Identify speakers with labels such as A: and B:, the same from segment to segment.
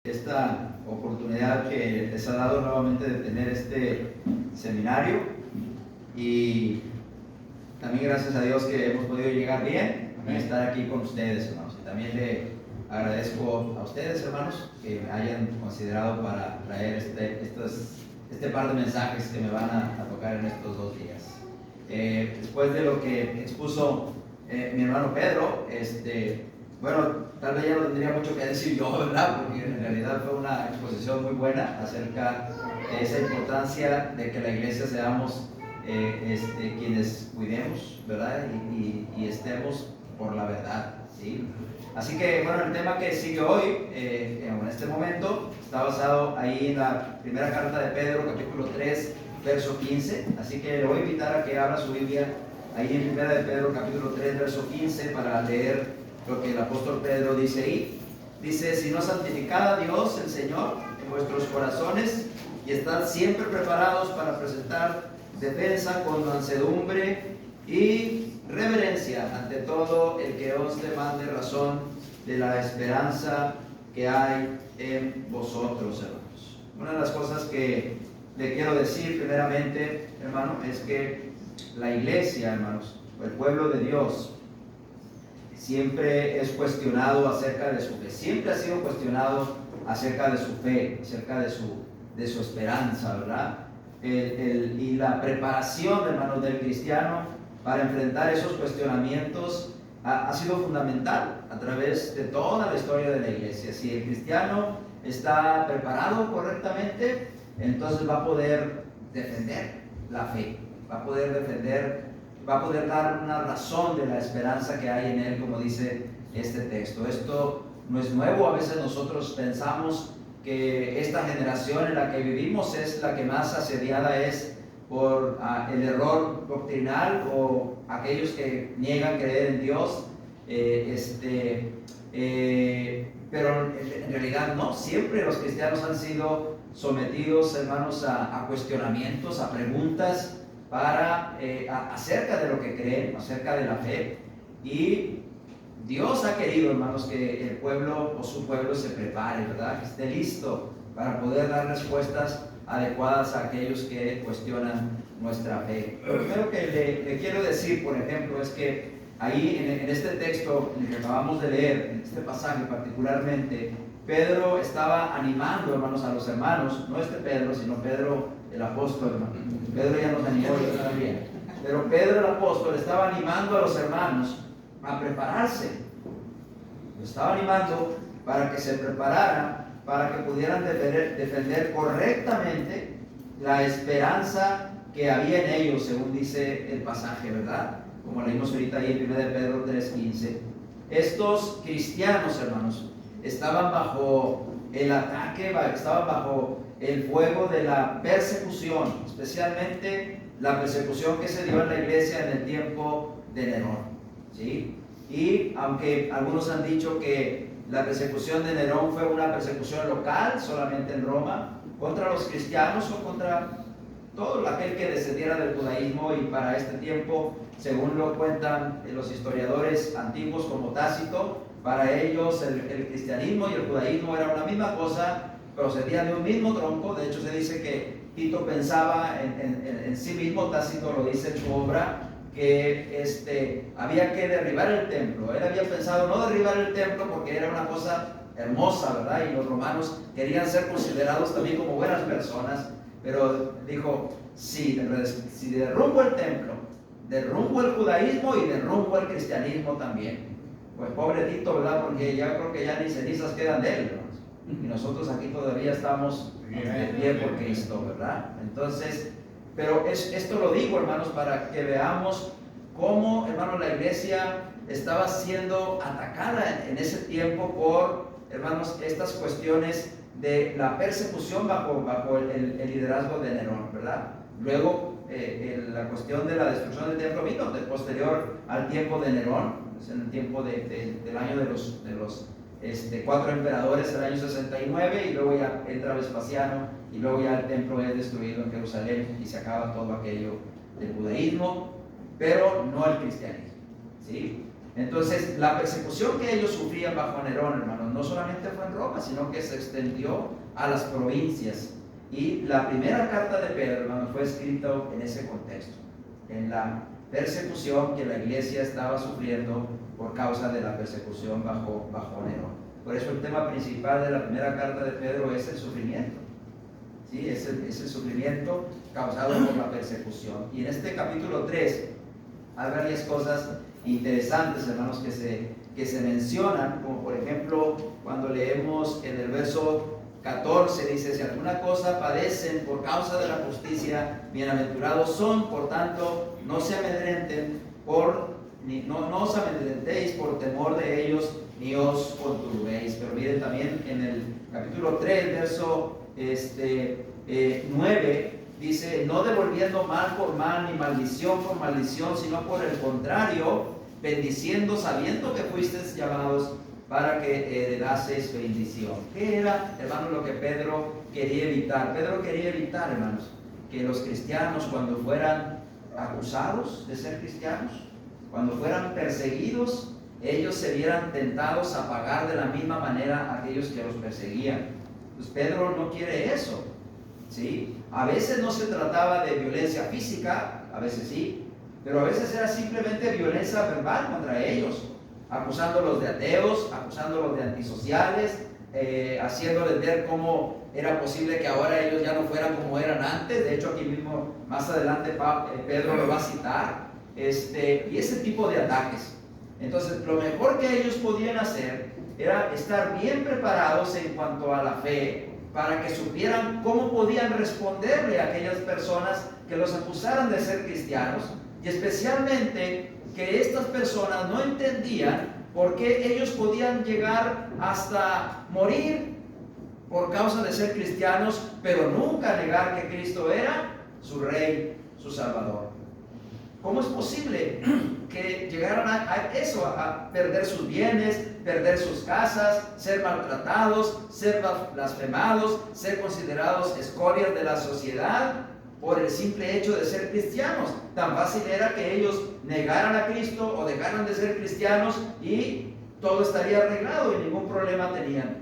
A: esta oportunidad que les ha dado nuevamente de tener este seminario, y también gracias a Dios que hemos podido llegar bien y estar aquí con ustedes, hermanos. Y también le agradezco a ustedes, hermanos, que me hayan considerado para traer este par de mensajes que me van a tocar en estos 2 días. Después de lo que expuso mi hermano Pedro, bueno, tal vez ya no tendría mucho que decir yo, ¿verdad? Porque en realidad fue una exposición muy buena acerca de esa importancia de que la iglesia seamos quienes cuidemos, ¿verdad? Y estemos por la verdad, ¿sí? Así que, bueno, el tema que sigue hoy, en este momento, está basado ahí en la primera carta de Pedro, capítulo 3, verso 15. Así que le voy a invitar a que abra su Biblia ahí en primera de Pedro, capítulo 3, verso 15, para leer lo que el apóstol Pedro dice ahí. Dice: sino santificad a Dios el Señor en vuestros corazones y estad siempre preparados para presentar defensa con mansedumbre y reverencia ante todo el que os demande razón de la esperanza que hay en vosotros, hermanos. Una de las cosas que le quiero decir primeramente, hermano, es que la iglesia, hermanos, o el pueblo de Dios, siempre es cuestionado acerca de su fe, siempre ha sido cuestionado acerca de su fe, acerca de su esperanza, ¿verdad? Y la preparación, hermanos, del cristiano para enfrentar esos cuestionamientos ha sido fundamental a través de toda la historia de la iglesia. Si el cristiano está preparado correctamente, entonces va a poder defender la fe, va a poder dar una razón de la esperanza que hay en él, como dice este texto. Esto no es nuevo. A veces nosotros pensamos que esta generación en la que vivimos es la que más asediada es por el error doctrinal, o aquellos que niegan creer en Dios, pero en realidad no. Siempre los cristianos han sido sometidos, hermanos, a cuestionamientos, a preguntas acerca de lo que creen, acerca de la fe. Y Dios ha querido, hermanos, que el pueblo o su pueblo se prepare, ¿verdad? Que esté listo para poder dar respuestas adecuadas a aquellos que cuestionan nuestra fe. Lo primero que le quiero decir, por ejemplo, es que ahí en este texto que acabamos de leer, en este pasaje particularmente, Pedro estaba animando, hermanos, a los hermanos, no Pedro, sino Pedro el apóstol, hermano. Pedro ya nos animó también, pero Pedro el apóstol estaba animando a los hermanos a prepararse. Lo estaba animando para que se prepararan, para que pudieran defender correctamente la esperanza que había en ellos, según dice el pasaje, ¿verdad? Como leímos ahorita ahí en 1 Pedro 3:15. Estos cristianos, hermanos, estaban bajo el ataque, estaban bajo el fuego de la persecución, especialmente la persecución que se dio en la iglesia en el tiempo de Nerón, ¿sí? Y aunque algunos han dicho que la persecución de Nerón fue una persecución local, solamente en Roma, contra los cristianos o contra todo aquel que descendiera del judaísmo, y para este tiempo, según lo cuentan los historiadores antiguos como Tácito, para ellos el cristianismo y el judaísmo era una misma cosa, procedían de un mismo tronco. De hecho, se dice que Tito pensaba en sí mismo, Tácito lo dice en su obra, que había que derribar el templo. Él había pensado no derribar el templo porque era una cosa hermosa, ¿verdad? Y los romanos querían ser considerados también como buenas personas, pero dijo: si derrumbo el templo, derrumbo el judaísmo y derrumbo el cristianismo también. Pues pobre Tito, ¿verdad? Porque ya creo que ya ni cenizas quedan de él, hermanos. Y nosotros aquí todavía estamos de pie por Cristo, ¿verdad? Entonces, pero esto lo digo, hermanos, para que veamos cómo, hermanos, la iglesia estaba siendo atacada en ese tiempo por, hermanos, estas cuestiones de la persecución bajo el liderazgo de Nerón, ¿verdad? Luego, la cuestión de la destrucción del templo vino posterior al tiempo de Nerón, en el tiempo del año de los 4 emperadores, el año 69, y luego ya entra Vespasiano, y luego ya el templo es destruido en Jerusalén y se acaba todo aquello del judaísmo, pero no el cristianismo, ¿sí? Entonces, la persecución que ellos sufrían bajo Nerón, hermanos, no solamente fue en Roma, sino que se extendió a las provincias. Y la primera carta de Pedro, hermanos, fue escrita en ese contexto, en la persecución que la iglesia estaba sufriendo por causa de la persecución bajo Nerón. Por eso el tema principal de la primera carta de Pedro es el sufrimiento. ¿Sí? Es el sufrimiento causado por la persecución. Y en este capítulo 3 hay varias cosas interesantes, hermanos, que se mencionan, como por ejemplo cuando leemos en el verso 14, dice: si alguna cosa padecen por causa de la justicia, bienaventurados son. Por tanto, no se amedrenten no os amedrentéis por temor de ellos, ni os conturbéis. Pero miren también en el capítulo 3, verso 9, dice: no devolviendo mal por mal, ni maldición por maldición, sino por el contrario, bendiciendo, sabiendo que fuisteis llamados para que heredaseis bendición. ¿Qué era, hermanos, lo que Pedro quería evitar? Pedro quería evitar, hermanos, que los cristianos, cuando fueran acusados de ser cristianos, cuando fueran perseguidos, ellos se vieran tentados a pagar de la misma manera a aquellos que los perseguían. Pues Pedro no quiere eso, ¿sí? A veces no se trataba de violencia física, a veces sí, pero a veces era simplemente violencia verbal contra ellos, acusándolos de ateos, acusándolos de antisociales, haciéndoles ver cómo era posible que ahora ellos ya no fueran como eran antes. De hecho, aquí mismo, más adelante, Pedro lo va a citar, y ese tipo de ataques. Entonces, lo mejor que ellos podían hacer era estar bien preparados en cuanto a la fe, para que supieran cómo podían responderle a aquellas personas que los acusaran de ser cristianos, y especialmente que estas personas no entendían por qué ellos podían llegar hasta morir por causa de ser cristianos, pero nunca negar que Cristo era su Rey, su Salvador. ¿Cómo es posible que llegaran a eso, a perder sus bienes, perder sus casas, ser maltratados, ser blasfemados, ser considerados escorias de la sociedad por el simple hecho de ser cristianos? Tan fácil era que ellos negaran a Cristo o dejaran de ser cristianos y todo estaría arreglado y ningún problema tenían.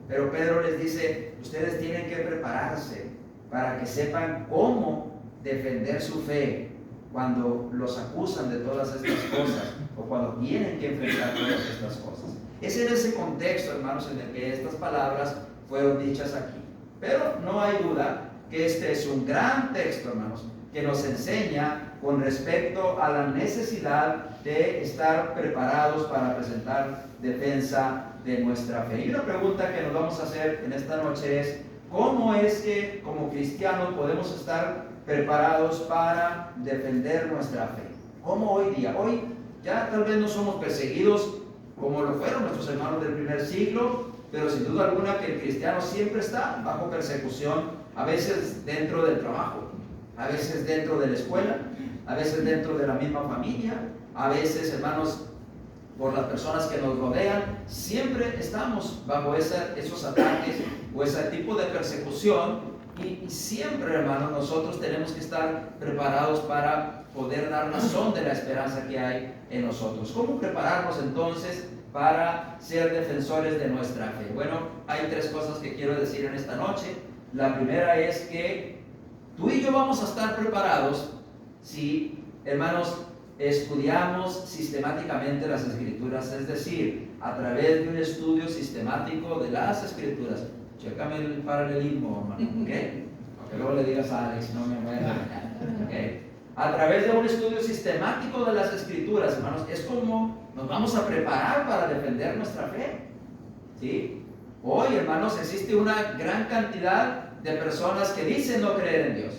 A: Pero Pedro les dice: ustedes tienen que prepararse para que sepan cómo defender su fe cuando los acusan de todas estas cosas, o cuando tienen que enfrentar todas estas cosas. Es en ese contexto, hermanos, en el que estas palabras fueron dichas aquí. Pero no hay duda que este es un gran texto, hermanos, que nos enseña con respecto a la necesidad de estar preparados para presentar defensa de nuestra fe. Y una pregunta que nos vamos a hacer en esta noche es: ¿cómo es que como cristianos podemos estar preparados para defender nuestra fe? ¿Cómo hoy día? Hoy ya tal vez no somos perseguidos como lo fueron nuestros hermanos del primer siglo, pero sin duda alguna que el cristiano siempre está bajo persecución, a veces dentro del trabajo, a veces dentro de la escuela, a veces dentro de la misma familia, a veces, hermanos, por las personas que nos rodean. Siempre estamos bajo esos ataques o ese tipo de persecución. Y siempre, hermanos, nosotros tenemos que estar preparados para poder dar razón de la esperanza que hay en nosotros. ¿Cómo prepararnos entonces para ser defensores de nuestra fe? Bueno, hay tres cosas que quiero decir en esta noche. La primera es que tú y yo vamos a estar preparados si, hermanos, estudiamos sistemáticamente las Escrituras, es decir, a través de un estudio sistemático de las Escrituras. Chécame el paralelismo, hermano, ¿ok? Aunque luego le digas a Alex, no me voy a regañar, ¿ok? A través de un estudio sistemático de las Escrituras, hermanos, es como nos vamos a preparar para defender nuestra fe, ¿sí? Hoy, hermanos, existe una gran cantidad de personas que dicen no creer en Dios,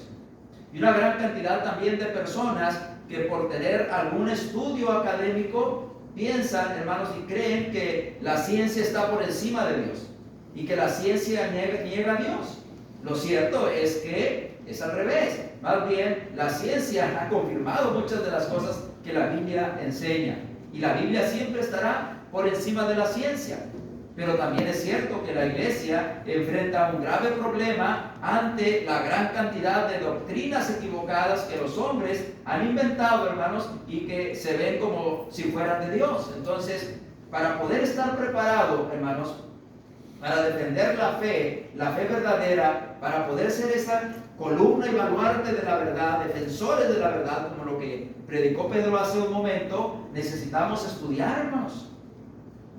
A: y una gran cantidad también de personas que por tener algún estudio académico piensan, hermanos, y creen que la ciencia está por encima de Dios y que la ciencia niega a Dios. Lo cierto es que es al revés. Más bien, la ciencia ha confirmado muchas de las cosas que la Biblia enseña, y la Biblia siempre estará por encima de la ciencia. Pero también es cierto que la iglesia enfrenta un grave problema ante la gran cantidad de doctrinas equivocadas que los hombres han inventado, hermanos, y que se ven como si fueran de Dios. Entonces, para poder estar preparado, hermanos, para defender la fe verdadera, para poder ser esa columna y baluarte de la verdad, defensores de la verdad, como lo que predicó Pedro hace un momento, necesitamos estudiar, hermanos.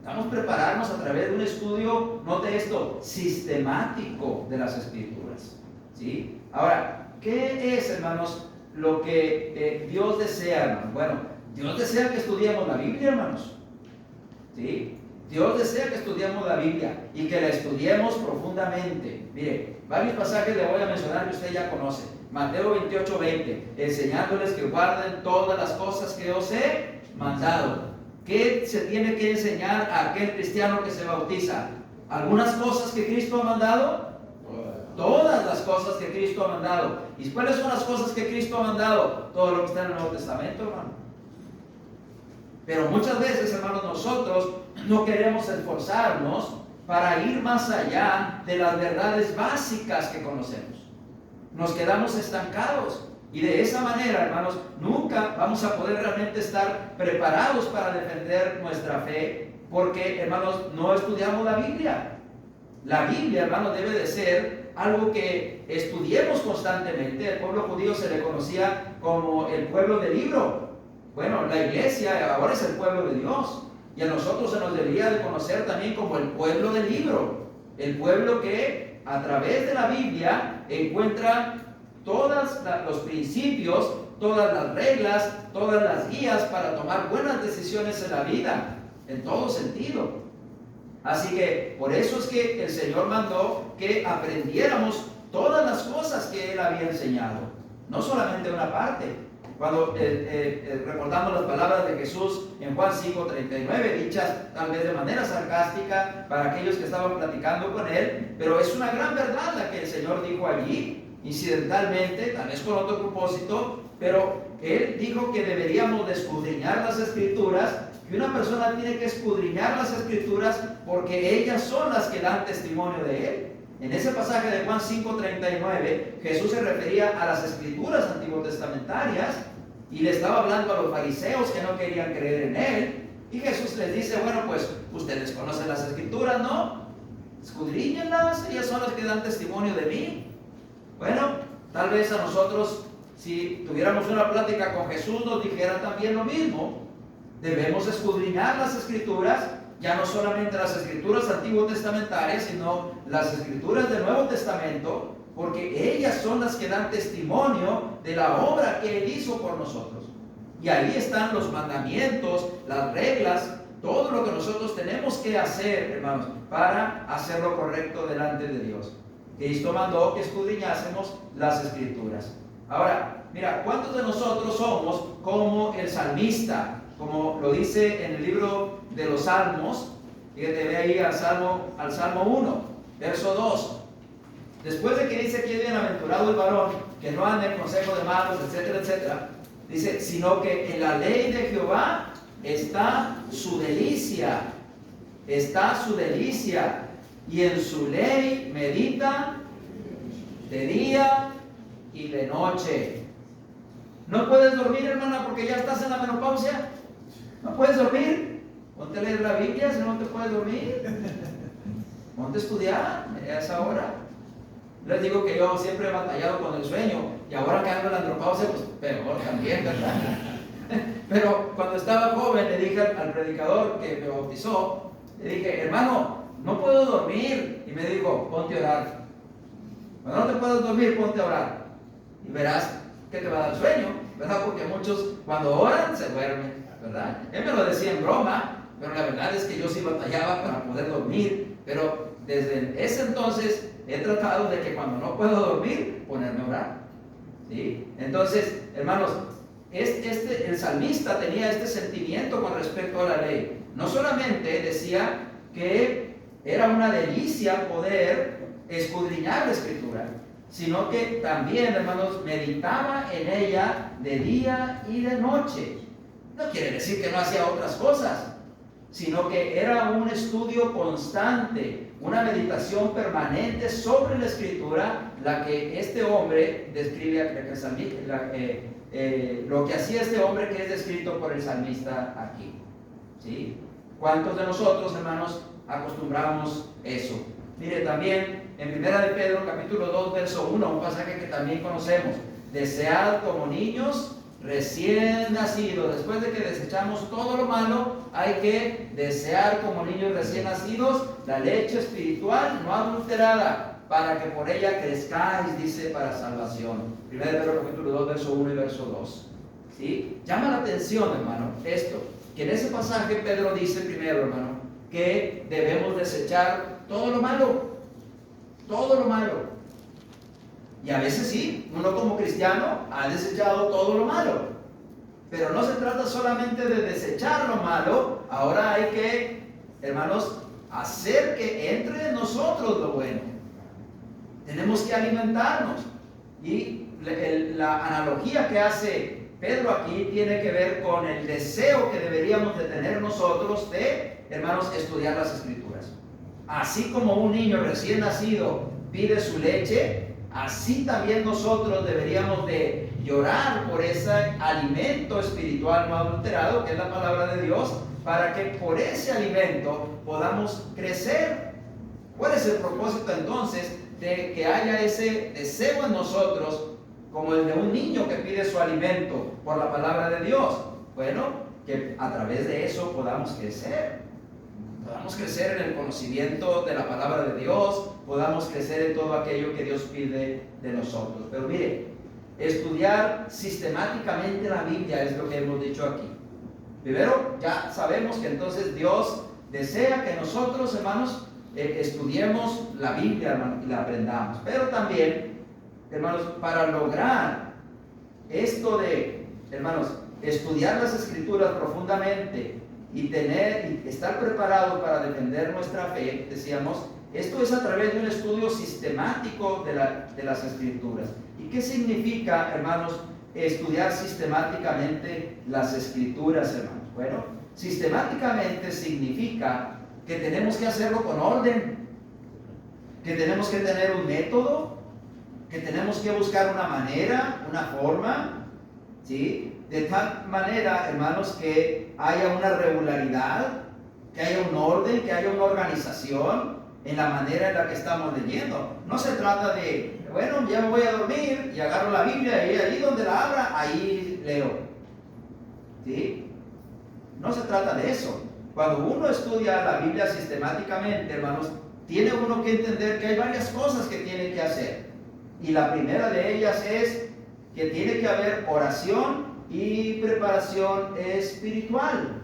A: Necesitamos prepararnos a través de un estudio, note esto, sistemático de las Escrituras, ¿sí? Ahora, ¿qué es, hermanos, lo que Dios desea, hermanos? Bueno, Dios desea que estudiemos la Biblia, hermanos, ¿sí? Dios desea que estudiemos la Biblia y que la estudiemos profundamente. Mire, varios pasajes le voy a mencionar que usted ya conoce. Mateo 28:20, enseñándoles que guarden todas las cosas que os he mandado. ¿Qué se tiene que enseñar a aquel cristiano que se bautiza? ¿Algunas cosas que Cristo ha mandado? Todas las cosas que Cristo ha mandado. ¿Y cuáles son las cosas que Cristo ha mandado? Todo lo que está en el Nuevo Testamento, hermano. Pero muchas veces, hermanos, nosotros no queremos esforzarnos para ir más allá de las verdades básicas que conocemos. Nos quedamos estancados y de esa manera, hermanos, nunca vamos a poder realmente estar preparados para defender nuestra fe, porque, hermanos, no estudiamos la Biblia. La Biblia, hermanos, debe de ser algo que estudiemos constantemente. El pueblo judío se le conocía como el pueblo del libro. Bueno, la iglesia ahora es el pueblo de Dios, y a nosotros se nos debería de conocer también como el pueblo del libro, el pueblo que a través de la Biblia encuentra todos los principios, todas las reglas, todas las guías para tomar buenas decisiones en la vida, en todo sentido. Así que por eso es que el Señor mandó que aprendiéramos todas las cosas que Él había enseñado, no solamente una parte. Cuando recordamos las palabras de Jesús en Juan 5:39, dichas tal vez de manera sarcástica para aquellos que estaban platicando con Él, pero es una gran verdad la que el Señor dijo allí, incidentalmente, tal vez con otro propósito, pero Él dijo que deberíamos de escudriñar las Escrituras, que una persona tiene que escudriñar las Escrituras porque ellas son las que dan testimonio de Él. En ese pasaje de Juan 5:39, Jesús se refería a las Escrituras antiguotestamentarias y le estaba hablando a los fariseos que no querían creer en Él. Y Jesús les dice, bueno, pues ustedes conocen las Escrituras, ¿no? Escudriñenlas, ellas son las que dan testimonio de mí. Bueno, tal vez a nosotros, si tuviéramos una plática con Jesús, nos dijera también lo mismo. Debemos escudriñar las Escrituras, ya no solamente las Escrituras antiguotestamentarias, sino las Escrituras del Nuevo Testamento, porque ellas son las que dan testimonio de la obra que Él hizo por nosotros. Y ahí están los mandamientos, las reglas, todo lo que nosotros tenemos que hacer, hermanos, para hacer lo correcto delante de Dios. Cristo mandó que escudriñásemos las Escrituras. Ahora, mira, ¿cuántos de nosotros somos como el salmista? Como lo dice en el libro de los Salmos, fíjate, ve ahí al Salmo 1, verso 2. Después de que dice que es bienaventurado el varón, que no anda en consejo de malos, etcétera, etcétera, dice, sino que en la ley de Jehová está su delicia, y en su ley medita de día y de noche. ¿No puedes dormir, hermana, porque ya estás en la menopausia? ¿No puedes dormir? Ponte a leer la Biblia si no te puedes dormir. Ponte a estudiar a esa hora. Les digo que yo siempre he batallado con el sueño, y ahora que ando en la andropausia, pues peor también, ¿verdad? Pero cuando estaba joven le dije al predicador que me bautizó, le dije, hermano, no puedo dormir. Y me dijo, ponte a orar. Cuando no te puedes dormir, ponte a orar. Y verás que te va a dar sueño, ¿verdad? Porque muchos cuando oran se duermen, ¿verdad? Él me lo decía en broma, pero la verdad es que yo sí batallaba para poder dormir. Pero desde ese entonces he tratado de que cuando no puedo dormir, ponerme a orar, ¿sí? Entonces, hermanos, el salmista tenía este sentimiento con respecto a la ley. No solamente decía que era una delicia poder escudriñar la Escritura, sino que también, hermanos, meditaba en ella de día y de noche. No quiere decir que no hacía otras cosas, sino que era un estudio constante, una meditación permanente sobre la Escritura, la que este hombre describe, lo que hacía este hombre que es descrito por el salmista aquí. ¿Sí? ¿Cuántos de nosotros, hermanos, acostumbramos eso? Mire, también en 1 de Pedro, capítulo 2, verso 1, un pasaje que también conocemos: desead como niños recién nacidos. Después de que desechamos todo lo malo, hay que desear como niños recién nacidos la leche espiritual no adulterada, para que por ella crezcáis, dice, para salvación. 1 de Pedro capítulo 2, verso 1 y verso 2. ¿Sí? Llama la atención, hermano, esto, que en ese pasaje Pedro dice primero, hermano, que debemos desechar todo lo malo. Todo lo malo. Y a veces sí, uno como cristiano ha desechado todo lo malo. Pero no se trata solamente de desechar lo malo, ahora hay que, hermanos, hacer que entre en nosotros lo bueno. Tenemos que alimentarnos. Y la analogía que hace Pedro aquí tiene que ver con el deseo que deberíamos de tener nosotros de, hermanos, estudiar las Escrituras. Así como un niño recién nacido pide su leche, así también nosotros deberíamos de llorar por ese alimento espiritual no adulterado, que es la palabra de Dios, para que por ese alimento podamos crecer. ¿Cuál es el propósito entonces de que haya ese deseo en nosotros, como el de un niño que pide su alimento por la palabra de Dios? Bueno, que a través de eso podamos crecer. Podamos crecer en el conocimiento de la palabra de Dios, podamos crecer en todo aquello que Dios pide de nosotros. Pero mire, estudiar sistemáticamente la Biblia es lo que hemos dicho aquí. Primero, ya sabemos que entonces Dios desea que nosotros, hermanos, estudiemos la Biblia, hermanos, y la aprendamos. Pero también, hermanos, para lograr esto de, hermanos, estudiar las Escrituras profundamente y estar preparados para defender nuestra fe, decíamos, esto es a través de un estudio sistemático de las Escrituras. ¿Y qué significa, hermanos, estudiar sistemáticamente las Escrituras, hermanos? Bueno, sistemáticamente significa que tenemos que hacerlo con orden, que tenemos que tener un método, que tenemos que buscar una manera, una forma, ¿sí? De tal manera, hermanos, que haya una regularidad, que haya un orden, que haya una organización en la manera en la que estamos leyendo. No se trata de, bueno, ya me voy a dormir y agarro la Biblia y allí donde la abra, ahí leo. ¿Sí? No se trata de eso. Cuando uno estudia la Biblia sistemáticamente, hermanos, tiene uno que entender que hay varias cosas que tiene que hacer. Y la primera de ellas es que tiene que haber oración y preparación espiritual.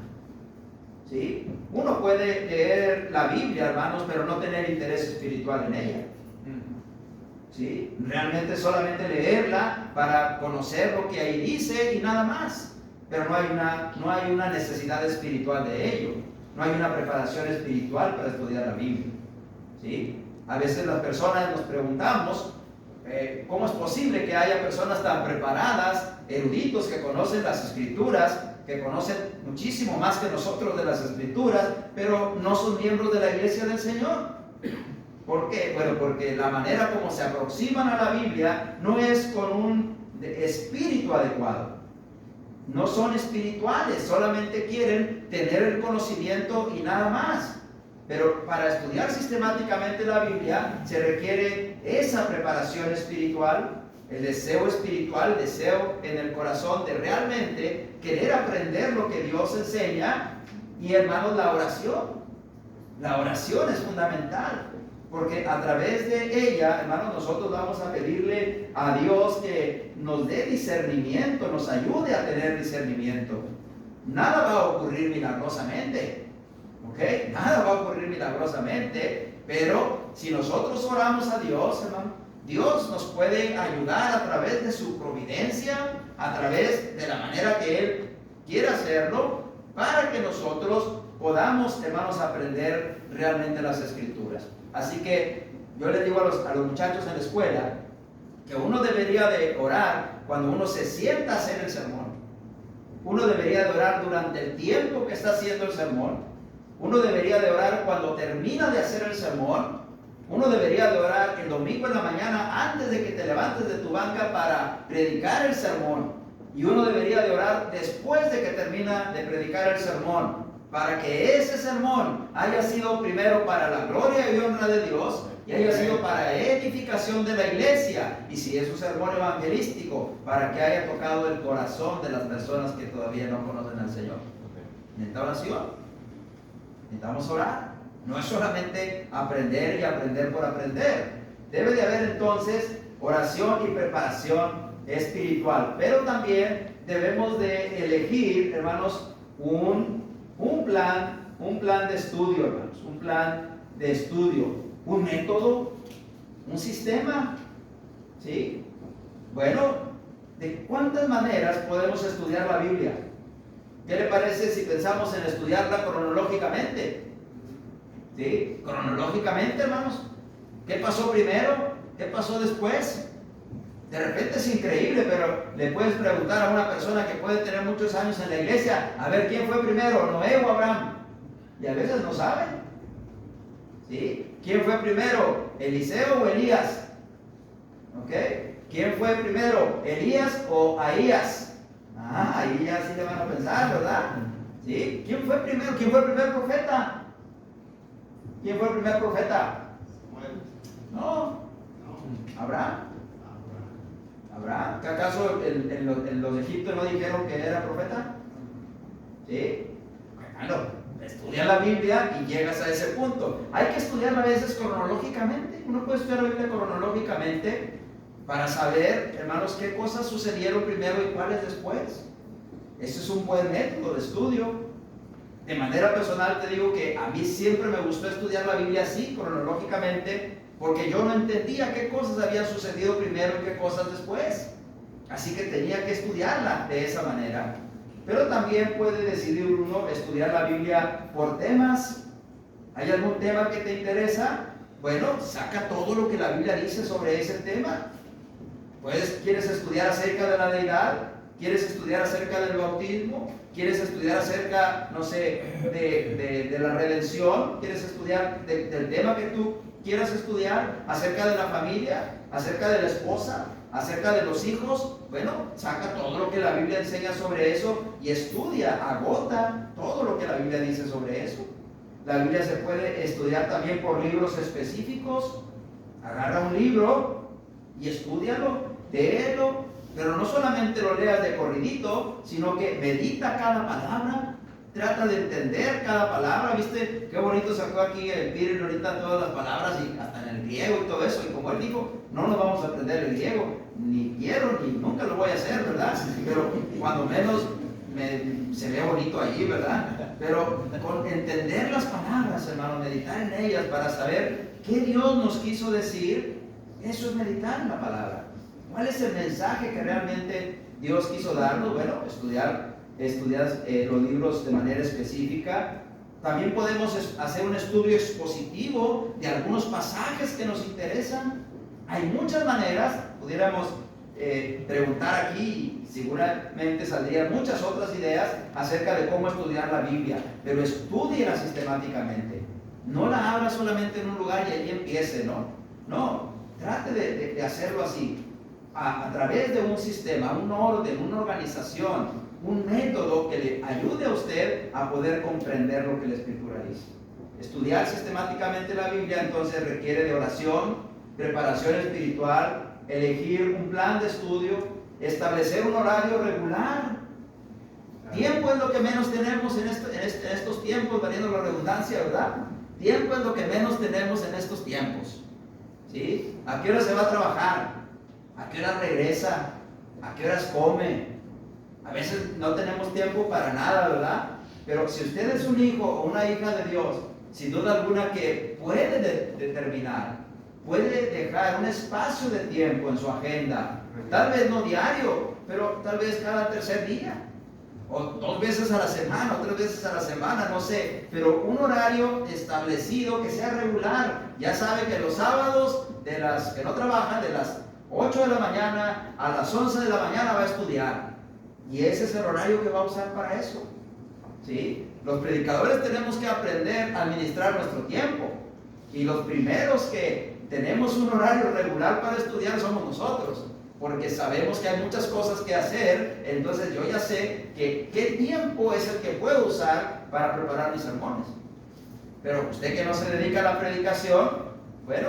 A: ¿Sí? Uno puede leer la Biblia, hermanos, pero no tener interés espiritual en ella. ¿Sí? Realmente solamente leerla para conocer lo que ahí dice y nada más. Pero no hay una necesidad espiritual de ello. No hay una preparación espiritual para estudiar la Biblia. ¿Sí? A veces las personas nos preguntamos, ¿cómo es posible que haya personas tan preparadas, eruditos, que conocen las Escrituras, que conocen muchísimo más que nosotros de las Escrituras, pero no son miembros de la iglesia del Señor? ¿Por qué? Bueno, porque la manera como se aproximan a la Biblia no es con un espíritu adecuado. No son espirituales, solamente quieren tener el conocimiento y nada más. Pero para estudiar sistemáticamente la Biblia se requiere esa preparación espiritual, el deseo espiritual, el deseo en el corazón de realmente querer aprender lo que Dios enseña. Y hermanos, la oración es fundamental, porque a través de ella, hermanos, nosotros vamos a pedirle a Dios que nos dé discernimiento, nos ayude a tener discernimiento. Nada va a ocurrir milagrosamente. ¿Okay? Nada va a ocurrir milagrosamente, pero si nosotros oramos a Dios, hermano, Dios nos puede ayudar a través de su providencia, a través de la manera que Él quiera hacerlo, para que nosotros podamos, hermanos, aprender realmente las Escrituras. Así que yo les digo a los muchachos en la escuela que uno debería de orar cuando uno se sienta a hacer el sermón. Uno debería de orar durante el tiempo que está haciendo el sermón. Uno debería de orar cuando termina de hacer el sermón. Uno debería de orar el domingo en la mañana antes de que te levantes de tu banca para predicar el sermón. Y uno debería de orar después de que termina de predicar el sermón, para que ese sermón haya sido primero para la gloria y honra de Dios y haya sido para edificación de la iglesia. Y si es un sermón evangelístico, para que haya tocado el corazón de las personas que todavía no conocen al Señor. Necesita oración. Necesitamos orar. No es solamente aprender y aprender por aprender. Debe de haber entonces oración y preparación espiritual. Pero también debemos de elegir, hermanos, un plan de estudio, hermanos. Un plan de estudio. Un método, un sistema. ¿Sí? Bueno, ¿de cuántas maneras podemos estudiar la Biblia? ¿Qué le parece si pensamos en estudiarla cronológicamente? ¿Sí? Cronológicamente, hermanos. ¿Qué pasó primero? ¿Qué pasó después? De repente es increíble, pero le puedes preguntar a una persona que puede tener muchos años en la iglesia, a ver quién fue primero, Noé o Abraham. Y a veces no saben. ¿Sí? ¿Quién fue primero, Eliseo o Elías? ¿Ok? ¿Quién fue primero, Elías o Ahías? Ahí ya sí le van a pensar, ¿verdad? ¿Sí? ¿Quién fue primero? ¿Quién fue el primer profeta? ¿Quién fue el primer profeta? No. Abraham. ¿Abraham? ¿Que acaso los egipcios no dijeron que era profeta? ¿Sí? Bueno, estudia la Biblia y llegas a ese punto. Hay que estudiarla a veces cronológicamente. Uno puede estudiar la Biblia cronológicamente para saber, hermanos, qué cosas sucedieron primero y cuáles después. Ese es un buen método de estudio. De manera personal te digo que a mí siempre me gustó estudiar la Biblia así, cronológicamente, porque yo no entendía qué cosas habían sucedido primero y qué cosas después. Así que tenía que estudiarla de esa manera. Pero también puede decidir uno estudiar la Biblia por temas. ¿Hay algún tema que te interesa? Bueno, saca todo lo que la Biblia dice sobre ese tema. ¿Quieres estudiar acerca de la deidad? ¿Quieres estudiar acerca del bautismo? ¿Quieres estudiar acerca, no sé, de la redención? ¿Quieres estudiar del tema que tú quieras estudiar? ¿Acerca de la familia? ¿Acerca de la esposa? ¿Acerca de los hijos? Bueno, saca todo lo que la Biblia enseña sobre eso y estudia, agota todo lo que la Biblia dice sobre eso. La Biblia se puede estudiar también por libros específicos. Agarra un libro y estúdialo, léelo, pero no solamente lo leas de corridito, sino que medita cada palabra, trata de entender cada palabra. ¿Viste qué bonito sacó aquí el Peter ahorita todas las palabras y hasta en el griego y todo eso? Y como él dijo, no nos vamos a aprender el griego, ni quiero, ni nunca lo voy a hacer, ¿verdad? Pero cuando menos se ve bonito allí, ¿verdad? Pero con entender las palabras, hermano, meditar en ellas para saber qué Dios nos quiso decir, eso es meditar en la palabra. ¿Cuál es el mensaje que realmente Dios quiso darnos? Bueno, estudiar los libros de manera específica. También podemos hacer un estudio expositivo de algunos pasajes que nos interesan. Hay muchas maneras, pudiéramos preguntar aquí y seguramente saldrían muchas otras ideas acerca de cómo estudiar la Biblia, pero estúdiela sistemáticamente. No la abra solamente en un lugar y allí empiece, ¿no? No, trate de hacerlo así. A través de un sistema, un orden, una organización, un método que le ayude a usted a poder comprender lo que la Escritura dice. Estudiar sistemáticamente la Biblia entonces requiere de oración, preparación espiritual, elegir un plan de estudio, establecer un horario regular. Tiempo es lo que menos tenemos en estos tiempos, valiendo la redundancia, ¿verdad? Tiempo es lo que menos tenemos en estos tiempos. ¿Sí? ¿A qué hora se va a trabajar? ¿A qué hora regresa? ¿A qué horas come? A veces no tenemos tiempo para nada, ¿verdad? Pero si usted es un hijo o una hija de Dios, sin duda alguna que puede determinar, puede dejar un espacio de tiempo en su agenda, tal vez no diario, pero tal vez cada tercer día, o 2 veces a la semana, o 3 veces a la semana, no sé, pero un horario establecido que sea regular. Ya sabe que los sábados, de las que no trabajan, de las 8 de la mañana a las 11 de la mañana va a estudiar. Y ese es el horario que va a usar para eso. ¿Sí? Los predicadores tenemos que aprender a administrar nuestro tiempo. Y los primeros que tenemos un horario regular para estudiar somos nosotros. Porque sabemos que hay muchas cosas que hacer. Entonces yo ya sé que qué tiempo es el que puedo usar para preparar mis sermones. Pero usted que no se dedica a la predicación, bueno,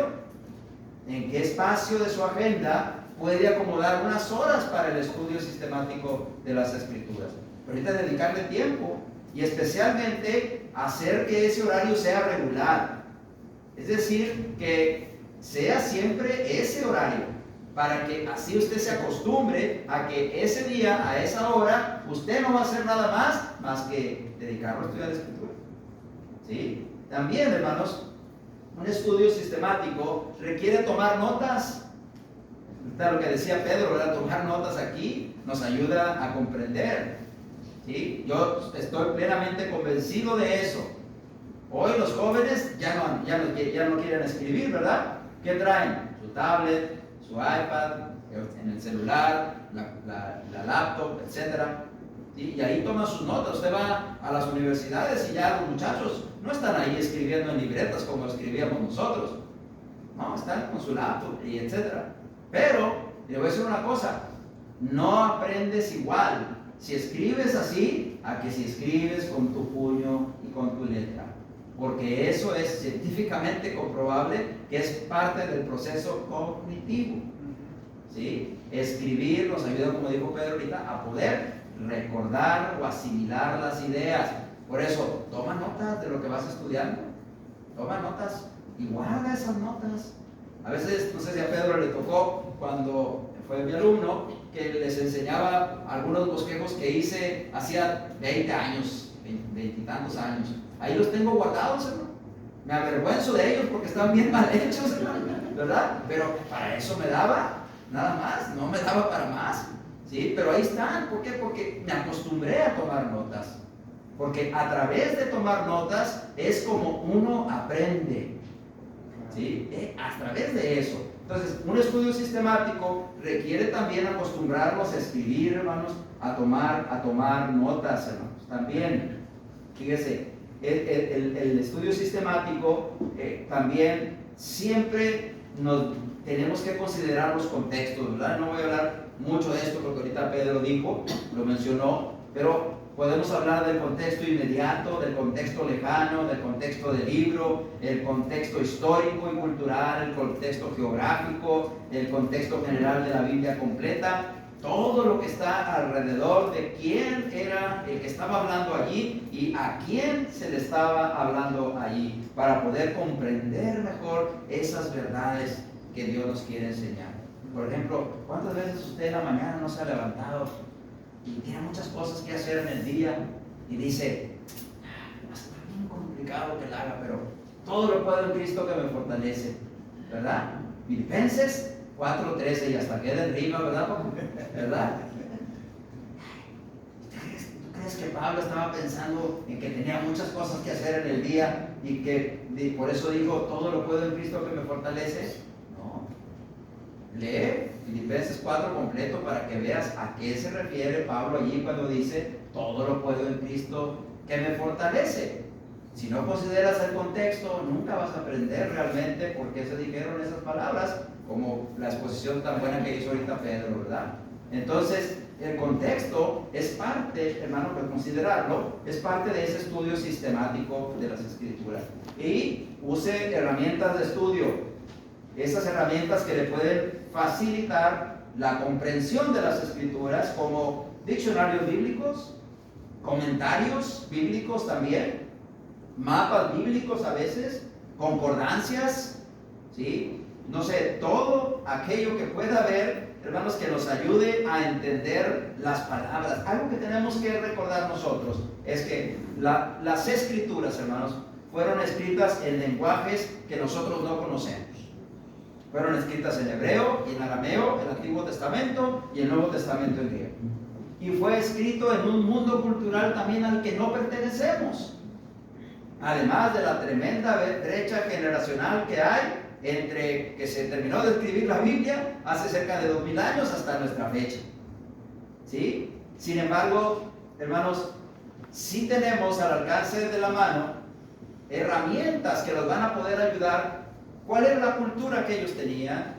A: ¿en qué espacio de su agenda puede acomodar unas horas para el estudio sistemático de las Escrituras? Pero ahorita dedicarle tiempo y especialmente hacer que ese horario sea regular. Es decir, que sea siempre ese horario, para que así usted se acostumbre a que ese día, a esa hora, usted no va a hacer nada más que dedicarlo a estudiar la Escritura. ¿Sí? También, hermanos, un estudio sistemático requiere tomar notas. Lo que decía Pedro, ¿verdad? Tomar notas aquí nos ayuda a comprender. ¿Sí? Yo estoy plenamente convencido de eso. Hoy los jóvenes ya no quieren escribir, ¿verdad? ¿Qué traen? Su tablet, su iPad, en el celular, la laptop, etc. ¿Sí? Y ahí toman sus notas. Usted va a las universidades y ya los muchachos no están ahí escribiendo en libretas como escribíamos nosotros. No, están con su laptop y etc. Pero, le voy a decir una cosa, no aprendes igual si escribes así a que si escribes con tu puño y con tu letra. Porque eso es científicamente comprobable que es parte del proceso cognitivo. ¿Sí? Escribir nos ayuda, como dijo Pedro ahorita, a poder recordar o asimilar las ideas. Por eso, toma notas de lo que vas estudiando. Toma notas y guarda esas notas. A veces, no sé si a Pedro le tocó cuando fue mi alumno, que les enseñaba algunos bosquejos que hice hacía 20 años, 20 y tantos años. Ahí los tengo guardados, hermano. Me avergüenzo de ellos porque están bien mal hechos, hermano, ¿verdad? Pero para eso me daba, nada más, no me daba para más, ¿sí? Pero ahí están. ¿Por qué? Porque me acostumbré a tomar notas. Porque a través de tomar notas es como uno aprende, ¿sí? A través de eso. Entonces, un estudio sistemático requiere también acostumbrarnos a escribir, hermanos, a tomar notas, hermanos. También, fíjese, el estudio sistemático también siempre tenemos que considerar los contextos, ¿verdad? No voy a hablar mucho de esto porque ahorita Pedro lo mencionó, pero podemos hablar del contexto inmediato, del contexto lejano, del contexto del libro, el contexto histórico y cultural, el contexto geográfico, el contexto general de la Biblia completa, todo lo que está alrededor de quién era el que estaba hablando allí y a quién se le estaba hablando allí, para poder comprender mejor esas verdades que Dios nos quiere enseñar. Por ejemplo, ¿cuántas veces usted en la mañana no se ha levantado y tiene muchas cosas que hacer en el día y dice, va a estar bien complicado que la haga, pero todo lo puedo en Cristo que me fortalece, ¿verdad? Filipenses 4:13 y hasta queda en rima, ¿verdad? ¿Verdad? ¿Tú crees que Pablo estaba pensando en que tenía muchas cosas que hacer en el día y que por eso dijo, todo lo puedo en Cristo que me fortalece? No. Lee Filipenses 4 completo para que veas a qué se refiere Pablo allí cuando dice, todo lo puedo en Cristo que me fortalece. Si no consideras el contexto, nunca vas a aprender realmente por qué se dijeron esas palabras, como la exposición tan buena que hizo ahorita Pedro, ¿verdad? Entonces, el contexto es parte, hermano, para considerarlo, es parte de ese estudio sistemático de las Escrituras. Y use herramientas de estudio, esas herramientas que le pueden facilitar la comprensión de las Escrituras, como diccionarios bíblicos, comentarios bíblicos también, mapas bíblicos a veces, concordancias, ¿sí? No sé, todo aquello que pueda haber, hermanos, que nos ayude a entender las palabras. Algo que tenemos que recordar nosotros es que las Escrituras, hermanos, fueron escritas en lenguajes que nosotros no conocemos. Fueron escritas en hebreo y en arameo, el Antiguo Testamento y el Nuevo Testamento en griego. Y fue escrito en un mundo cultural también al que no pertenecemos. Además de la tremenda brecha generacional que hay entre que se terminó de escribir la Biblia hace cerca de 2000 años hasta nuestra fecha. ¿Sí? Sin embargo, hermanos, sí tenemos al alcance de la mano herramientas que nos van a poder ayudar. ¿Cuál era la cultura que ellos tenían?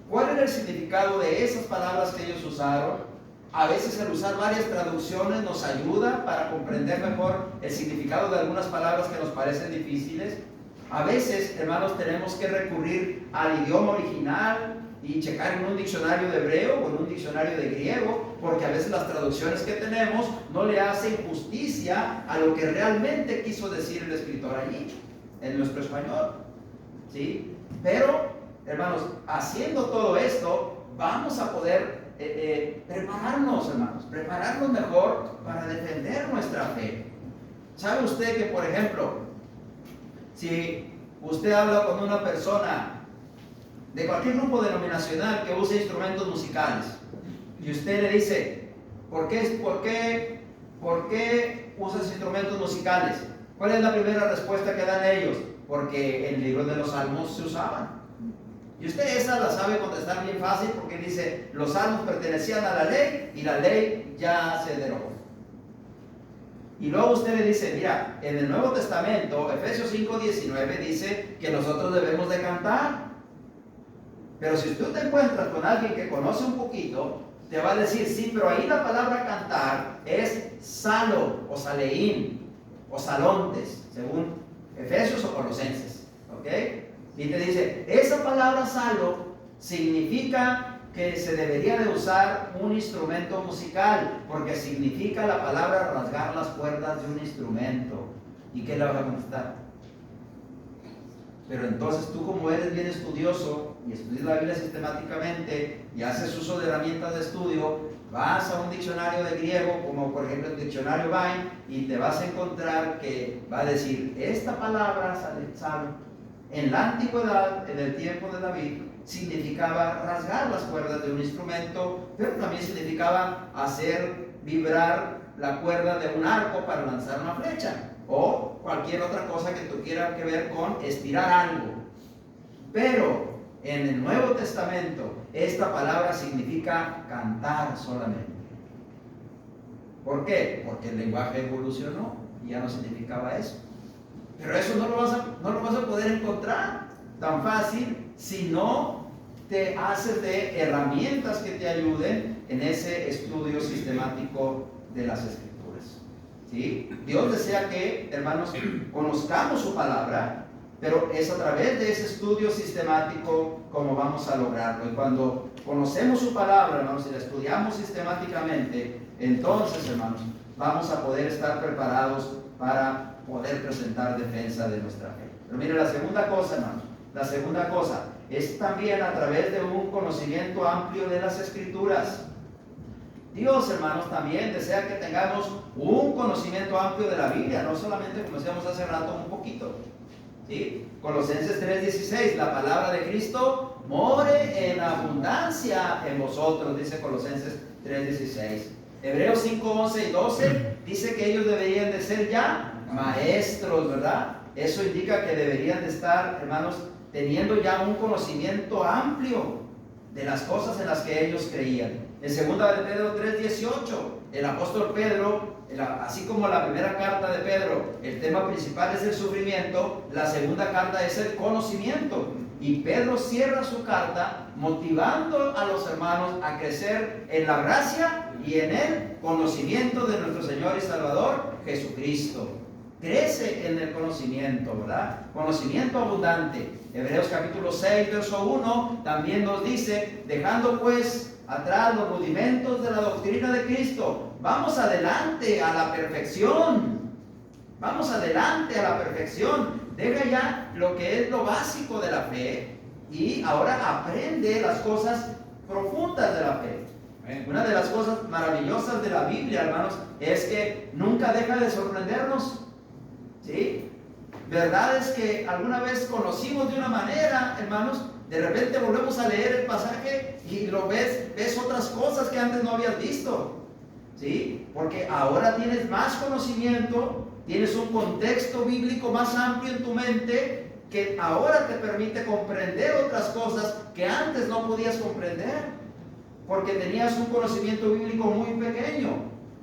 A: ¿Cuál era el significado de esas palabras que ellos usaron? A veces el usar varias traducciones nos ayuda para comprender mejor el significado de algunas palabras que nos parecen difíciles. A veces, hermanos, tenemos que recurrir al idioma original y checar en un diccionario de hebreo o en un diccionario de griego, porque a veces las traducciones que tenemos no le hacen justicia a lo que realmente quiso decir el escritor allí, en nuestro español. ¿Sí? Pero, hermanos, haciendo todo esto, vamos a poder prepararnos, hermanos, prepararnos mejor para defender nuestra fe. ¿Sabe usted que, por ejemplo, si usted habla con una persona de cualquier grupo denominacional que use instrumentos musicales y usted le dice, ¿por qué usas instrumentos musicales? ¿Cuál es la primera respuesta que dan ellos? Porque en el libro de los Salmos se usaban. Y usted esa la sabe contestar bien fácil, porque dice, los salmos pertenecían a la ley y la ley ya se derogó. Y luego usted le dice, mira, en el Nuevo Testamento, Efesios 5:19 dice que nosotros debemos de cantar. Pero si usted te encuentra con alguien que conoce un poquito, te va a decir, sí, pero ahí la palabra cantar es salo o saleín o salontes, según Efesios o Colosenses, ¿ok? Y te dice, esa palabra salo significa que se debería de usar un instrumento musical, porque significa la palabra rasgar las cuerdas de un instrumento. ¿Y qué le vas a contestar? Pero entonces tú, como eres bien estudioso y estudias la Biblia sistemáticamente y haces uso de herramientas de estudio, vas a un diccionario de griego, como por ejemplo el diccionario Vine, y te vas a encontrar que va a decir, esta palabra salo, en la antigüedad, en el tiempo de David, significaba rasgar las cuerdas de un instrumento, pero también significaba hacer vibrar la cuerda de un arco para lanzar una flecha, o cualquier otra cosa que tuviera que ver con estirar algo. Pero en el Nuevo Testamento, esta palabra significa cantar solamente. ¿Por qué? Porque el lenguaje evolucionó y ya no significaba eso. Pero eso no lo vas a poder encontrar tan fácil si no te haces de herramientas que te ayuden en ese estudio sistemático de las Escrituras. ¿Sí? Dios desea que, hermanos, conozcamos su palabra, pero es a través de ese estudio sistemático como vamos a lograrlo. Y cuando conocemos su palabra, hermanos, y la estudiamos sistemáticamente, entonces, hermanos, vamos a poder estar preparados para poder presentar defensa de nuestra fe. Pero mire, la segunda cosa, hermanos, la segunda cosa es también a través de un conocimiento amplio de las Escrituras. Dios, hermanos, también desea que tengamos un conocimiento amplio de la Biblia, no solamente, como decíamos hace rato, un poquito. ¿Sí? Colosenses 3:16, la palabra de Cristo more en abundancia en vosotros, dice Colosenses 3:16. Hebreos 5:11 y 12 dice que ellos deberían de ser ya maestros, ¿verdad? Eso indica que deberían de estar, hermanos, teniendo ya un conocimiento amplio de las cosas en las que ellos creían. En 2 de Pedro 3:18, el apóstol Pedro, así como la primera carta de Pedro, el tema principal es el sufrimiento, la segunda carta es el conocimiento. Y Pedro cierra su carta motivando a los hermanos a crecer en la gracia y en el conocimiento de nuestro Señor y Salvador Jesucristo. Crece en el conocimiento, ¿verdad? Conocimiento abundante. Hebreos capítulo 6, verso 1 también nos dice, dejando pues atrás los rudimentos de la doctrina de Cristo, vamos adelante a la perfección. Vamos adelante a la perfección. Deja ya lo que es lo básico de la fe y ahora aprende las cosas profundas de la fe. Una de las cosas maravillosas de la Biblia, hermanos, es que nunca deja de sorprendernos. ¿Sí? Verdad es que alguna vez conocimos de una manera, hermanos, de repente volvemos a leer el pasaje y lo ves otras cosas que antes no habías visto. ¿Sí? Porque ahora tienes más conocimiento, tienes un contexto bíblico más amplio en tu mente que ahora te permite comprender otras cosas que antes no podías comprender, porque tenías un conocimiento bíblico muy pequeño.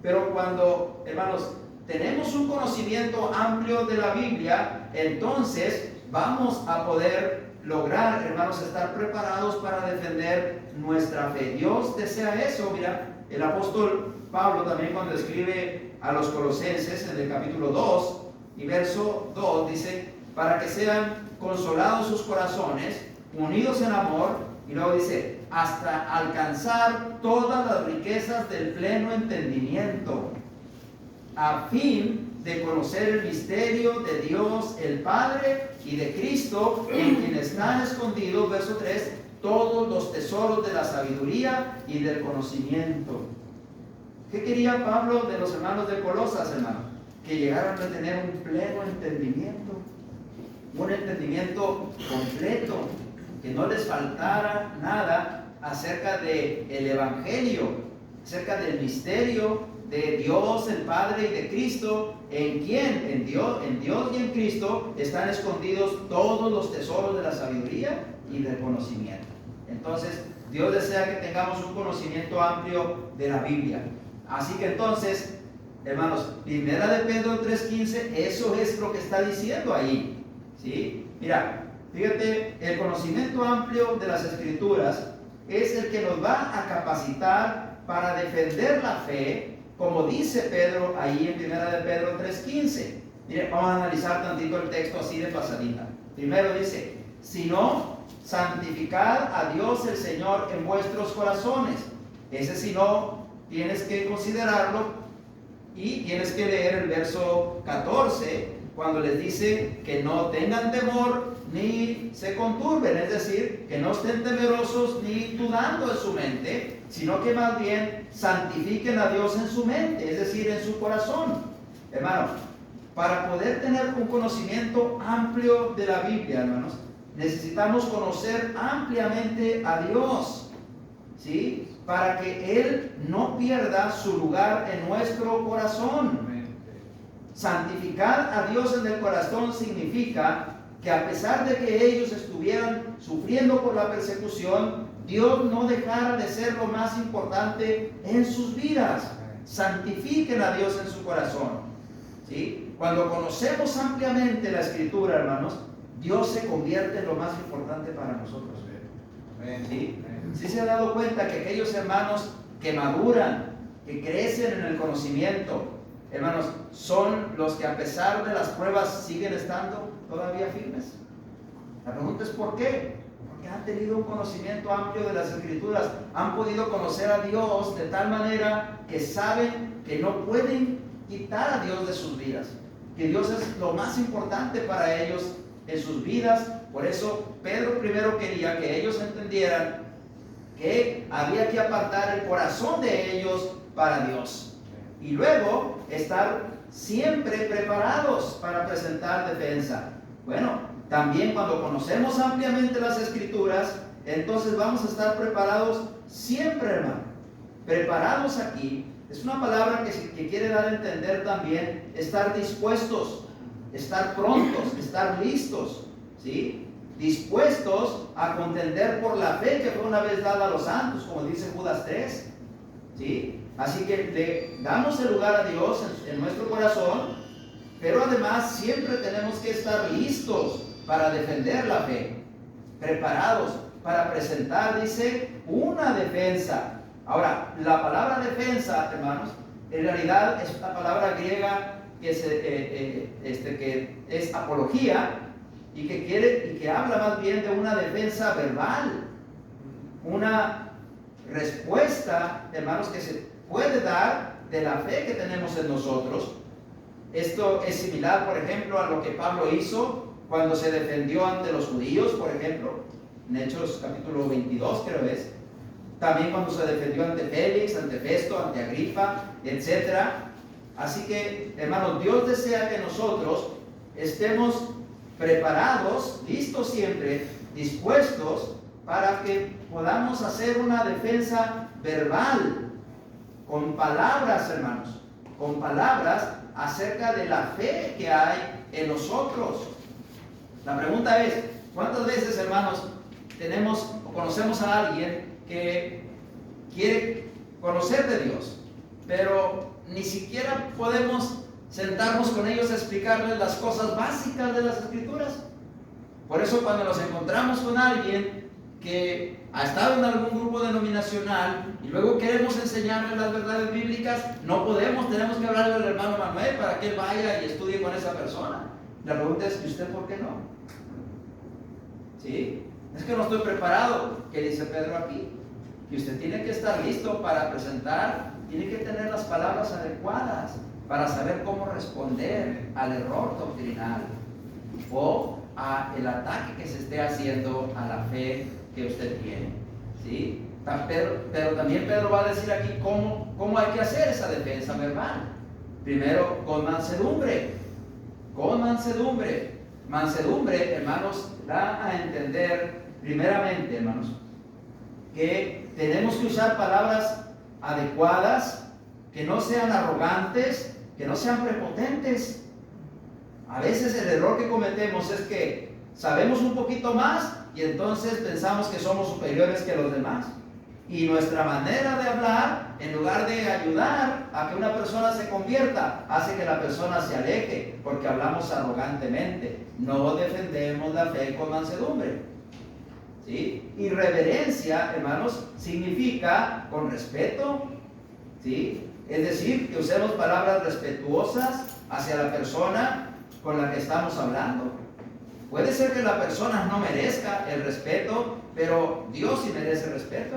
A: Pero cuando, hermanos, tenemos un conocimiento amplio de la Biblia, entonces vamos a poder lograr, hermanos, estar preparados para defender nuestra fe. Dios desea eso. Mira, el apóstol Pablo también, cuando escribe a los Colosenses en el capítulo 2 y verso 2, dice: para que sean consolados sus corazones, unidos en amor, y luego dice: hasta alcanzar todas las riquezas del pleno entendimiento, a fin de conocer el misterio de Dios el Padre y de Cristo, en quien están escondidos, verso 3, todos los tesoros de la sabiduría y del conocimiento. ¿Qué quería Pablo de los hermanos de Colosas, hermano? Que llegaran a tener un pleno entendimiento, un entendimiento completo, que no les faltara nada acerca del Evangelio, acerca del misterio de Dios el Padre y de Cristo, en quien, en Dios y en Cristo, están escondidos todos los tesoros de la sabiduría y del conocimiento. Entonces, Dios desea que tengamos un conocimiento amplio de la Biblia. Así que entonces, hermanos, primera de Pedro 3:15, eso es lo que está diciendo ahí, ¿sí? Mira, fíjate, el conocimiento amplio de las Escrituras es el que nos va a capacitar para defender la fe, como dice Pedro ahí en primera de Pedro 3:15. Mire, vamos a analizar tantito el texto así de pasadita. Primero dice: sino santificad a Dios el Señor en vuestros corazones. Ese si no, tienes que considerarlo y tienes que leer el verso 14, cuando les dice que no tengan temor ni se conturben, es decir, que no estén temerosos ni dudando en su mente, sino que más bien santifiquen a Dios en su mente, es decir, en su corazón. Hermanos, para poder tener un conocimiento amplio de la Biblia, hermanos, necesitamos conocer ampliamente a Dios, ¿sí? Para que Él no pierda su lugar en nuestro corazón. Santificar a Dios en el corazón significa que a pesar de que ellos estuvieran sufriendo por la persecución, Dios no dejara de ser lo más importante en sus vidas. Santifiquen a Dios en su corazón, ¿sí? Cuando conocemos ampliamente la Escritura, hermanos, Dios se convierte en lo más importante para nosotros. ¿Sí? ¿Sí se ha dado cuenta que aquellos hermanos que maduran, que crecen en el conocimiento, hermanos, son los que a pesar de las pruebas siguen estando todavía firmes? La pregunta es ¿por qué? Porque han tenido un conocimiento amplio de las Escrituras, han podido conocer a Dios de tal manera que saben que no pueden quitar a Dios de sus vidas, que Dios es lo más importante para ellos en sus vidas. Por eso Pedro primero quería que ellos entendieran que había que apartar el corazón de ellos para Dios, y luego estar siempre preparados para presentar defensa. Bueno, también cuando conocemos ampliamente las Escrituras, entonces vamos a estar preparados siempre, hermano. Preparados aquí es una palabra que quiere dar a entender también estar dispuestos, estar prontos, estar listos, ¿sí? Dispuestos a contender por la fe que fue una vez dada a los santos, como dice Judas 3, ¿sí? Así que le damos el lugar a Dios en nuestro corazón, pero además siempre tenemos que estar listos para defender la fe, preparados para presentar, dice, una defensa. Ahora, la palabra defensa, hermanos, en realidad es una palabra griega que es apología, y que habla más bien de una defensa verbal, una respuesta, hermanos, que se puede dar de la fe que tenemos en nosotros. Esto es similar, por ejemplo, a lo que Pablo hizo cuando se defendió ante los judíos, por ejemplo, en Hechos capítulo 22, creo es. También cuando se defendió ante Félix, ante Festo, ante Agripa, etc. Así que, hermanos, Dios desea que nosotros estemos preparados, listos siempre, dispuestos para que podamos hacer una defensa verbal, con palabras, hermanos, con palabras acerca de la fe que hay en nosotros. La pregunta es, ¿cuántas veces, hermanos, tenemos o conocemos a alguien que quiere conocer de Dios, pero ni siquiera podemos sentarnos con ellos a explicarles las cosas básicas de las Escrituras. Por eso cuando nos encontramos con alguien que ha estado en algún grupo denominacional y luego queremos enseñarle las verdades bíblicas, no podemos, tenemos que hablarle al hermano Manuel para que él vaya y estudie con esa persona. La pregunta es, ¿y usted por qué no? ¿Sí? Es que no estoy preparado. ¿Qué dice Pedro aquí? Que usted tiene que estar listo para presentar, tiene que tener las palabras adecuadas para saber cómo responder al error doctrinal o al ataque que se esté haciendo a la fe que usted tiene. ¿Sí? Pero también Pedro va a decir aquí cómo hay que hacer esa defensa verbal. Primero, con mansedumbre. Con mansedumbre. Mansedumbre, hermanos, da a entender, primeramente, hermanos, que tenemos que usar palabras adecuadas, que no sean arrogantes, que no sean prepotentes. A veces el error que cometemos es que sabemos un poquito más y entonces pensamos que somos superiores que los demás. Y nuestra manera de hablar, en lugar de ayudar a que una persona se convierta, hace que la persona se aleje, porque hablamos arrogantemente. No defendemos la fe con mansedumbre. ¿Sí? Y reverencia, hermanos, significa con respeto. ¿Sí? Es decir, que usemos palabras respetuosas hacia la persona con la que estamos hablando. Puede ser que la persona no merezca el respeto, pero Dios sí merece respeto.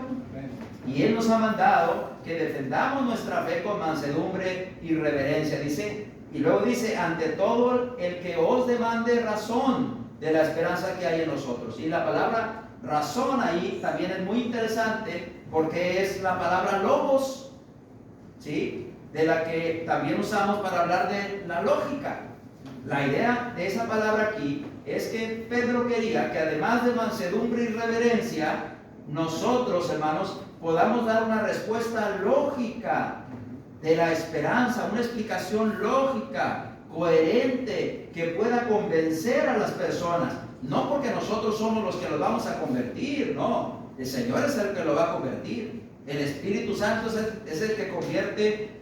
A: Y Él nos ha mandado que defendamos nuestra fe con mansedumbre y reverencia. Dice, y luego dice, ante todo el que os demande razón de la esperanza que hay en nosotros. Y la palabra razón ahí también es muy interesante porque es la palabra logos, ¿sí? De la que también usamos para hablar de la lógica. La idea de esa palabra aquí es que Pedro quería que además de mansedumbre y reverencia, nosotros, hermanos, podamos dar una respuesta lógica de la esperanza, una explicación lógica, coherente, que pueda convencer a las personas. No porque nosotros somos los que los vamos a convertir, no. El Señor es el que lo va a convertir. El Espíritu Santo es el que convierte,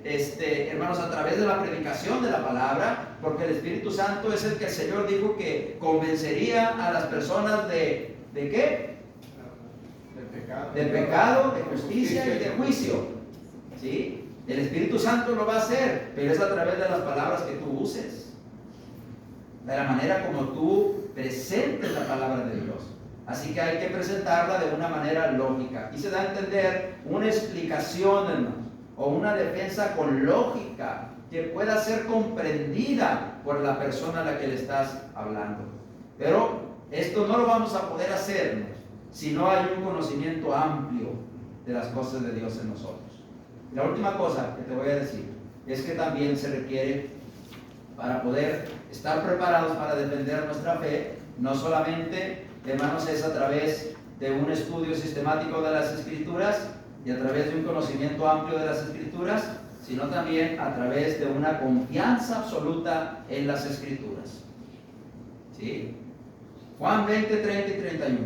A: hermanos, a través de la predicación de la palabra, porque el Espíritu Santo es el que el Señor dijo que convencería a las personas ¿de qué? Del pecado, de justicia y de juicio. ¿Sí? El Espíritu Santo lo va a hacer, pero es a través de las palabras que tú uses, de la manera como tú presentes la palabra de Dios. Así que hay que presentarla de una manera lógica. Y se da a entender una explicación, hermanos, o una defensa con lógica que pueda ser comprendida por la persona a la que le estás hablando. Pero esto no lo vamos a poder hacer, hermanos, si no hay un conocimiento amplio de las cosas de Dios en nosotros. Y la última cosa que te voy a decir es que también se requiere, para poder estar preparados para defender nuestra fe, no solamente, hermanos, es a través de un estudio sistemático de las Escrituras y a través de un conocimiento amplio de las Escrituras, sino también a través de una confianza absoluta en las Escrituras. ¿Sí? Juan 20, 30 y 31.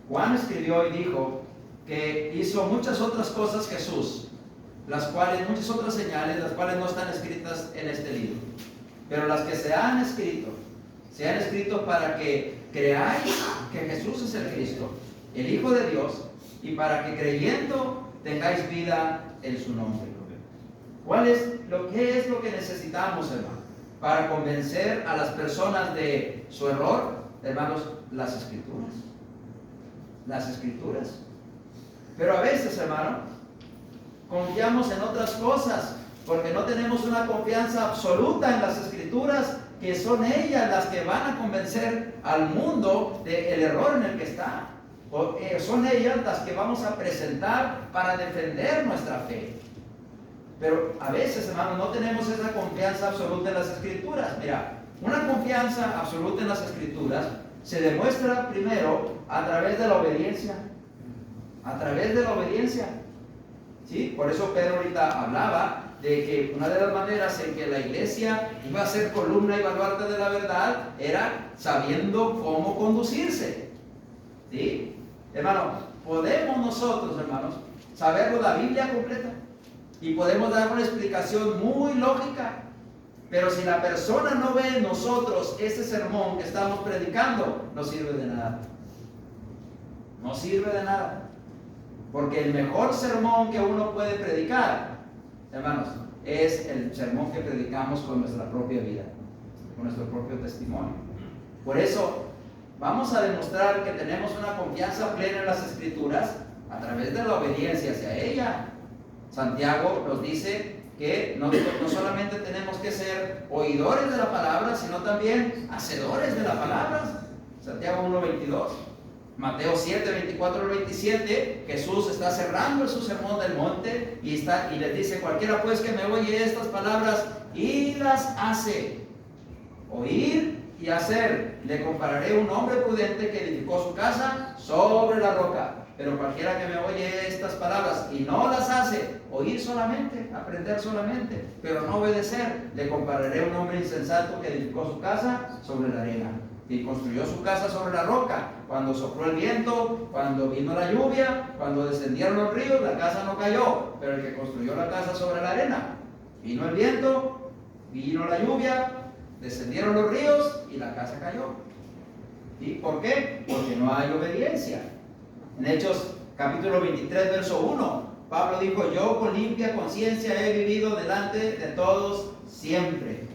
A: Juan escribió y dijo que hizo muchas otras cosas Jesús, las cuales, muchas otras señales, las cuales no están escritas en este libro. Pero las que se han escrito para que creáis que Jesús es el Cristo, el Hijo de Dios, y para que creyendo tengáis vida en su nombre. ¿Qué es lo que necesitamos, hermano, para convencer a las personas de su error? Hermanos, las Escrituras. Las Escrituras. Pero a veces, hermano, confiamos en otras cosas porque no tenemos una confianza absoluta en las Escrituras, que son ellas las que van a convencer al mundo del error en el que está. Son ellas las que vamos a presentar para defender nuestra fe. Pero a veces, hermano, no tenemos esa confianza absoluta en las Escrituras. Mira, una confianza absoluta en las Escrituras se demuestra primero a través de la obediencia. A través de la obediencia. ¿Sí? Por eso Pedro ahorita hablaba de que una de las maneras en que la iglesia iba a ser columna y baluarte de la verdad era sabiendo cómo conducirse. ¿Sí? Hermano, podemos nosotros, hermanos, saberlo la Biblia completa y podemos dar una explicación muy lógica Pero si la persona no ve en nosotros ese sermón que estamos predicando, no sirve de nada. No sirve de nada. Porque el mejor sermón que uno puede predicar, hermanos, es el sermón que predicamos con nuestra propia vida, con nuestro propio testimonio. Por eso, vamos a demostrar que tenemos una confianza plena en las Escrituras a través de la obediencia hacia ella. Santiago nos dice que no solamente tenemos que ser oidores de la palabra, sino también hacedores de la palabra. Santiago 1:22. Mateo 7:24-27, Jesús está cerrando su sermón del monte y les dice: cualquiera pues que me oye estas palabras y las hace. Oír y hacer. Le compararé un hombre prudente que edificó su casa sobre la roca. Pero cualquiera que me oye estas palabras y no las hace, oír solamente, aprender solamente, pero no obedecer, le compararé a un hombre insensato que edificó su casa sobre la arena y construyó su casa sobre la roca. Cuando sopló el viento, cuando vino la lluvia, cuando descendieron los ríos, la casa no cayó, pero el que construyó la casa sobre la arena, vino el viento, vino la lluvia, descendieron los ríos y la casa cayó. ¿Y por qué? Porque no hay obediencia. En Hechos capítulo 23, verso 1, Pablo dijo: yo con limpia conciencia he vivido delante de todos siempre.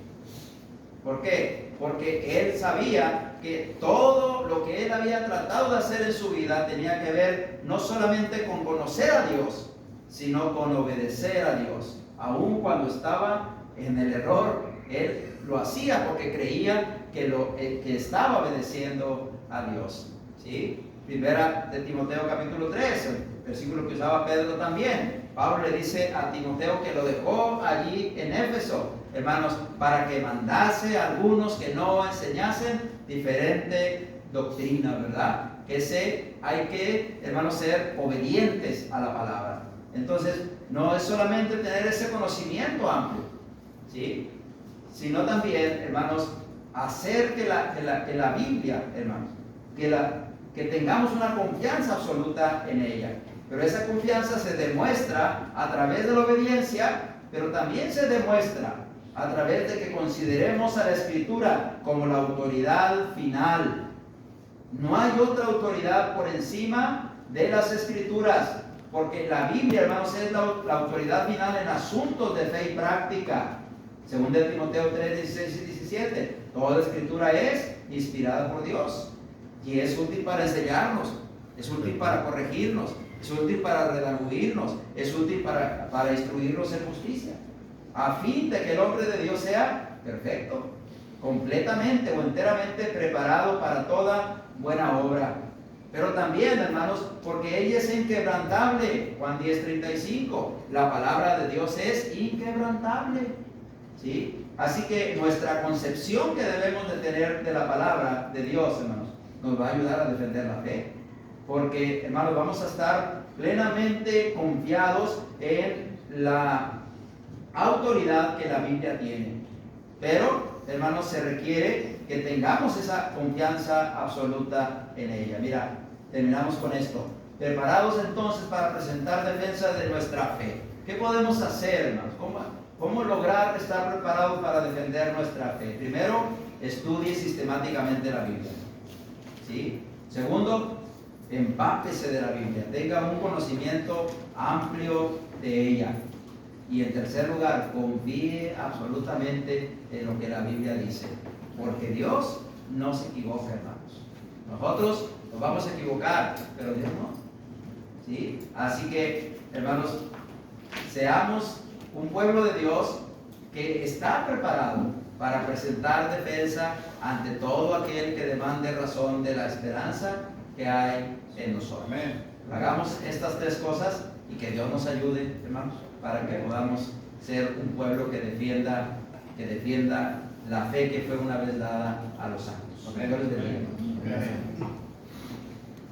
A: ¿Por qué? Porque él sabía que todo lo que él había tratado de hacer en su vida tenía que ver no solamente con conocer a Dios, sino con obedecer a Dios. Aun cuando estaba en el error, él lo hacía porque creía que estaba obedeciendo a Dios. ¿Sí? Primera de Timoteo capítulo 3, el versículo que usaba Pedro también. Pablo le dice a Timoteo que lo dejó allí en Éfeso, hermanos, para que mandase a algunos que no enseñasen diferente doctrina, ¿verdad? Hay que, hermanos, ser obedientes a la palabra. Entonces, no es solamente tener ese conocimiento amplio, ¿sí? Sino también, hermanos, hacer que la Biblia, hermanos, que tengamos una confianza absoluta en ella. Pero esa confianza se demuestra a través de la obediencia, pero también se demuestra a través de que consideremos a la Escritura como la autoridad final. No hay otra autoridad por encima de las Escrituras, porque la Biblia, hermanos, es la autoridad final en asuntos de fe y práctica. Según de Timoteo 3, 16 y 17, toda la Escritura es inspirada por Dios y es útil para enseñarnos, es útil para corregirnos, es útil para redarguirnos, es útil para instruirnos en justicia, a fin de que el hombre de Dios sea perfecto, completamente o enteramente preparado para toda buena obra. Pero también, hermanos, porque ella es inquebrantable. Juan 10:35, la palabra de Dios es inquebrantable, ¿sí? Así que nuestra concepción que debemos de tener de la palabra de Dios, hermanos, nos va a ayudar a defender la fe. Porque, hermanos, vamos a estar plenamente confiados en la autoridad que la Biblia tiene. Pero, hermanos, se requiere que tengamos esa confianza absoluta en ella. Mira, terminamos con esto. Preparados entonces para presentar defensa de nuestra fe. ¿Qué podemos hacer, hermanos? ¿Cómo lograr estar preparados para defender nuestra fe? Primero, estudie sistemáticamente la Biblia, ¿sí? Segundo, empápese de la Biblia, tenga un conocimiento amplio de ella. Y en tercer lugar, confíe absolutamente en lo que la Biblia dice, porque Dios no se equivoca, hermanos. Nosotros nos vamos a equivocar, pero Dios no, ¿sí? Así que, hermanos, seamos un pueblo de Dios que está preparado para presentar defensa ante todo aquel que demande razón de la esperanza que hay en nosotros. Amén. Hagamos estas tres cosas y que Dios nos ayude, hermanos, para que podamos ser un pueblo que defienda la fe que fue una vez dada a los santos. Amén.